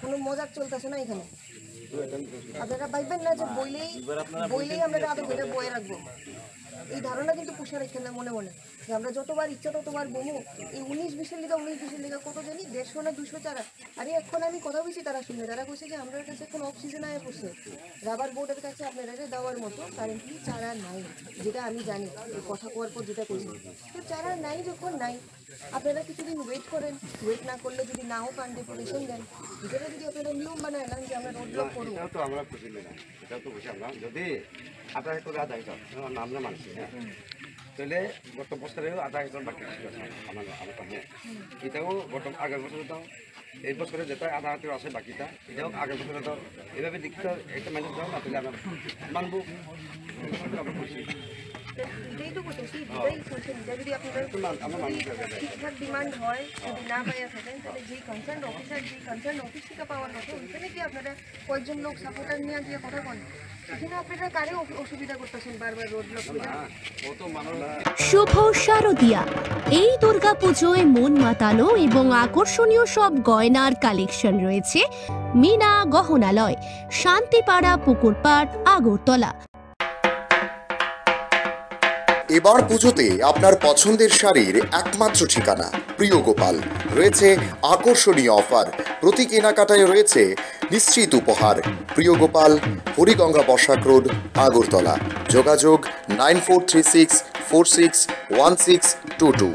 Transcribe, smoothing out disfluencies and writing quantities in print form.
কোনো মজাক চলতেছে না এখানে। আপনারা ভাববেন না যে বইলেই আমরা আদৌ এটা বয়ে রাখবো, এই ধারণা কিন্তু পুষে রাখেন না মনে মনে যে আমরা যতবার ইচ্ছা ততবার বমু। এই 19-20 লিগা কত জানি 150 না 200 চারা। আরে এখন আমি কথা বলছি তারা শুনে, তারা বলছে যে আমাদের কাছে এখন অক্সিজেন আয় পড়ছে, রাবার বোর্ডের কাছে আপনারা দেওয়ার মতো কারেন্টলি চারা নাই, যেটা আমি জানি কথা কোয়ার পর যেটা কইছি। তো চারা নাই, যখন নাই আপনারা কিছুদিন ওয়েট করেন, ওয়েট না করলে যদি নাও পান ডেপুটেশন দেন, যেটা যদি আপনারা নিয়ম বানায় নেন যে আমরা রোড ব্লক করবো। তো আমরা খুশি নিলাম, এটা তো খুশি আমরা যদি আধা হেক্টর নাম না মানছি, হ্যাঁ তাহলে গত বছরেও আধা হেক্টর বাকি আমার এটাও গত আগের বছরে তো এই বছরে যেটা আধা হেক্টর আছে বাকিটা এটাও আগের বছরে তো এভাবে দেখতে একটা ম্যানেজ করা না, তাহলে আমরা মানবো। এটাই তো করতেছি, যদি আপনাদের ঠিকঠাক ডিমান্ড হয়, যদি না পাইয়া থাকেন, তাহলে যেই কনসার্ন অফিসার কনসার্ন অফিস থেকে পাওয়ার কথা ওইখানে কি আপনারা কয়েকজন লোক সাপোর্টার নিয়ে গিয়ে কথা বলেন। এখানে আপনারা কারে অসুবিধা করতেছেন বারবার রোড ব্লক করে। শুভ শারদিয়া, এই দুর্গাপুজোয় মন মাতানো এবং আকর্ষণীয় সব গয়নার কালেকশন রয়েছে মিনা গহনালয়, শান্তিপাড়া, পুকুরপাড়, আগরতলা। এবার পুজোতে আপনার পছন্দের শাড়ির একমাত্র ঠিকানা প্রিয় গোপাল। রয়েছে আকর্ষণীয় অফার, প্রতি কেনাকাটায় রয়েছে নিশ্চিত উপহার। প্রিয় গোপাল, হরিগঙ্গা বসাক রোড, আগরতলা। যোগাযোগ 9436461622।